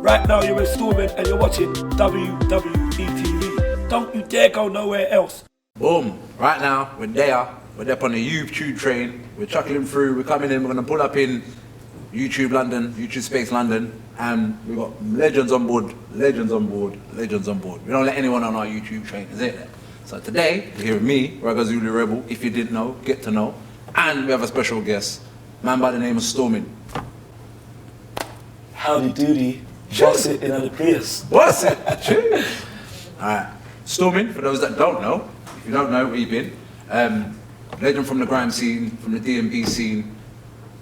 Right now you're with Stormin and you're watching WWETV. Don't you dare go nowhere else. Boom. Right now, we're there. We're there on the YouTube train. We're chuckling through. We're coming in. We're going to pull up in YouTube London, YouTube Space London. And we've got legends on board, legends on board, legends on board. We don't let anyone on our YouTube train, is it? So today, you're here with me, Raggo Zulu Rebel. If you didn't know, get to know. And we have a special guest, man by the name of Stormin. Howdy doody. What's it in the place? What's it? Alright. Stormin, for those that don't know, if you don't know where you've been, legend from the grime scene, from the D&B scene.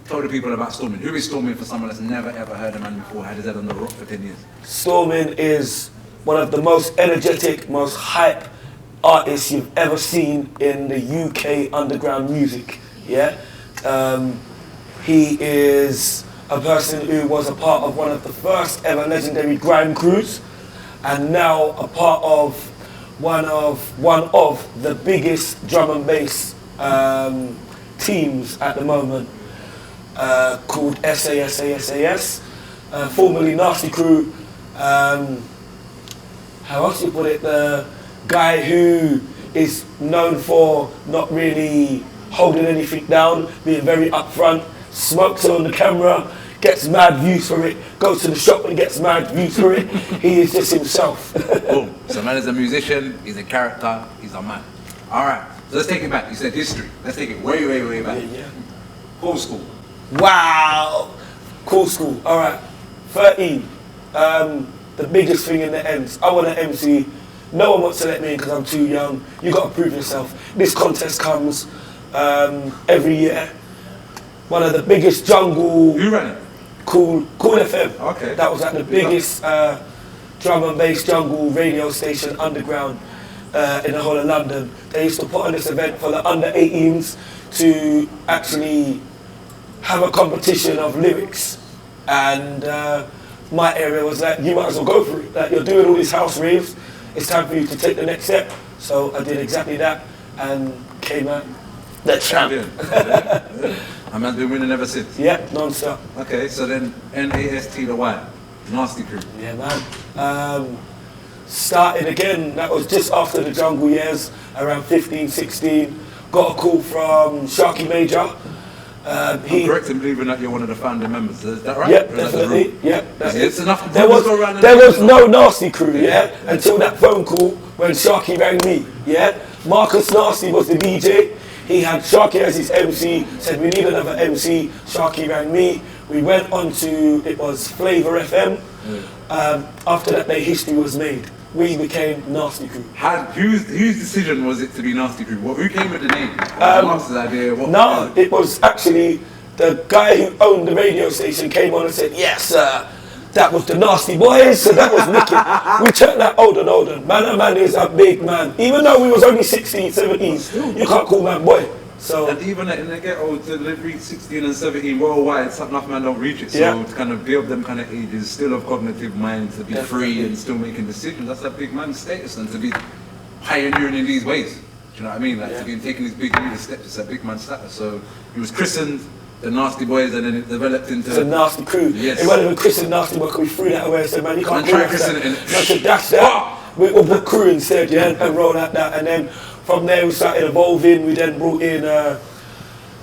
Tell the people about Stormin. Who is Stormin for someone that's never ever heard a man before, had his head on the rock for 10 years? Stormin is one of the most energetic, most hype artists you've ever seen in the UK underground music. Yeah? He is a person who was a part of one of the first ever legendary grime crews, and now a part of one of the biggest drum and bass teams at the moment, called SAS, formerly Nasty Crew. How else do you put it? The guy who is known for not really holding anything down, being very upfront, smokes on the camera, gets mad views for it, goes to the shop and gets mad views for it. He is just himself. Boom. So man is a musician, he's a character, he's a man. Alright, so let's take it back. You said history. Let's take it way, way, way back. Yeah. Cool school. Wow. Cool school. Alright. 13. The biggest thing in the ends. I want to MC. No one wants to let me in because I'm too young. You got to prove yourself. This contest comes every year. One of the biggest jungle. Who ran it? Cool FM. Okay. That was like the biggest drum and bass jungle radio station underground in the whole of London. They used to put on this event for the under 18s to actually have a competition of lyrics. And my area was like, you might as well go for it. Like, you're doing all these house raves, it's time for you to take the next step. So I did exactly that and came out the champ. And man's been winning ever since? Yeah, non-stop. Okay, so then N.A.S.T.Y, Nasty Crew. Yeah, man. Started again, that was just after the jungle years, around 15, 16. Got a call from Sharky Major. I'm correct in believing that you're one of the founding members, is that right? Yeah, definitely. Yeah, that's it's it. enough. There was no Nasty Crew, yeah, until that phone call when Sharky rang me, yeah. Marcus Nasty was the DJ. He had Sharky as his MC, said we need another MC. Sharky rang me. We went on to, it was Flavor FM. After that day, history was made. We became Nasty Crew. Whose decision was it to be Nasty Crew? Who came with the name? Marcus's idea? It was actually the guy who owned the radio station came on and said, yes, that was the Nasty Boys, so that was wicked. We turned that old and older. Man is a big man. Even though we was only 16, 17, you can't call man boy. So, and even in the ghetto, to reach 16 and 17 worldwide, enough man don't reach it. So to kind of build them kind of ages, still of cognitive mind, to be free and still making decisions, that's a big man's status, and to be pioneering in these ways. Do you know what I mean? Like to be taking these big leader steps, it's a big man's status. So he was christened the Nasty Boys, and then it developed into the Nasty Crew. Yes. It wasn't even christened Nasty Boys because we threw that away and said, man, you can't try christen it. No, so that's that. We'll put Crew instead, yeah, and roll like that. And then from there we started evolving. We then brought in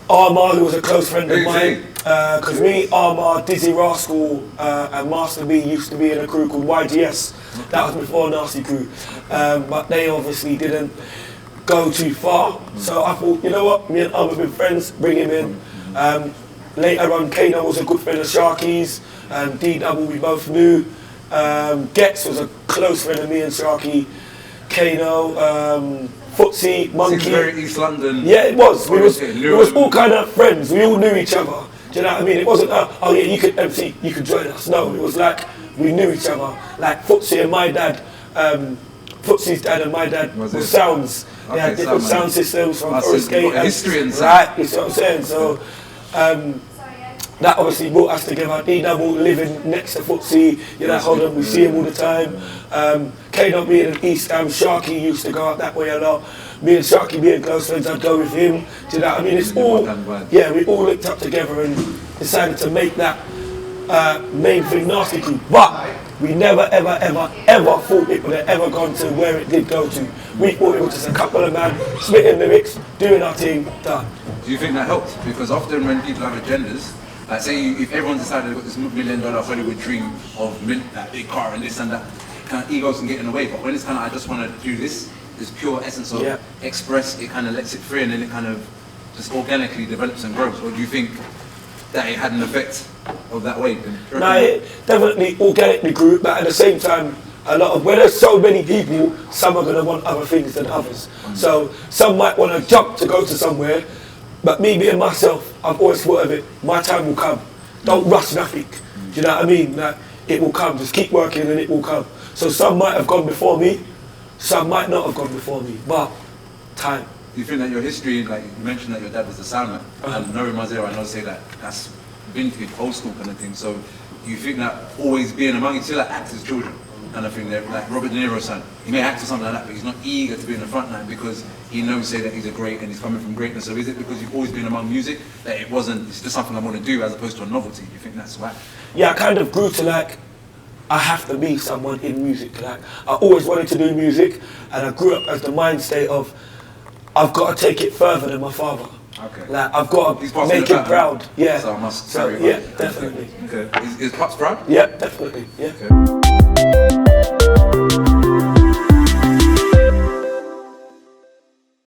Armar, who was a close friend of mine. Because me, Armar, Dizzy Rascal, and Master B used to be in a crew called YGS. That was before Nasty Crew. But they obviously didn't go too far. So I thought, you know what, me and Armar have been friends, bring him in. Later on, Kano was a good friend of Sharky's, D-Double we both knew. Getz was a close friend of me and Sharky. Kano, Footsie, Monkey. It's very East London. Yeah, it was. We was all kind of friends. We all knew each other. Do you know what I mean? It wasn't, oh yeah, you could MC, you could join us. No, it was like we knew each other. Like Footsie and my dad, Footsie's dad and my dad was sounds. They had different sound systems from Forest Gate. History and right, you see what I'm saying? So that obviously brought us together. D-Double living next to Footsie, you know, hold on, we see him all the time. Kano being in East Ham, Sharky used to go out that way a lot. Me and Sharky being close friends, I'd go with him. Do you know what I mean? It's all, yeah, we all linked up together and decided to make that main thing Nasty Crew. But We never, ever, ever, ever thought it would have ever gone to where it did go to. We thought it was just a couple of men spitting lyrics, doing our thing, done. Do you think that helps? Because often when people have agendas, like say if everyone decided they've got this $1 million Hollywood dream of that big car and this and that, kind of egos can get in the way. But when it's kind of, I just want to do this pure essence of express, it kind of lets it free and then it kind of just organically develops and grows. Or do you think that it had an effect of that way? No, it definitely organically grew, but at the same time, where there's so many people, some are going to want other things than others. So some might want to jump to go to somewhere, but me being myself, I've always thought of it, my time will come. Don't rush nothing. Do you know what I mean? Like, it will come, just keep working and it will come. So some might have gone before me, some might not have gone before me, but time. Do you think that your history, like you mentioned that your dad was a soundman, and knowing Mazera, I know say that that's vintage, old school kind of thing, so do you think that always being among you, like actors' children kind of thing, like Robert De Niro's son, he may act or something like that, but he's not eager to be in the front line because he knows, say, that he's a great and he's coming from greatness. So is it because you've always been among music that it's just something I want to do as opposed to a novelty? Do you think that's why? Yeah, I kind of grew to like, I have to be someone in music. Like, I always wanted to do music, and I grew up as the mind state of, I've got to take it further than my father. Okay. Like, I've got to make him proud. Yeah. So I must carry on. Yeah, definitely. Okay. Is Pops proud? Yeah, definitely. Yeah. Okay.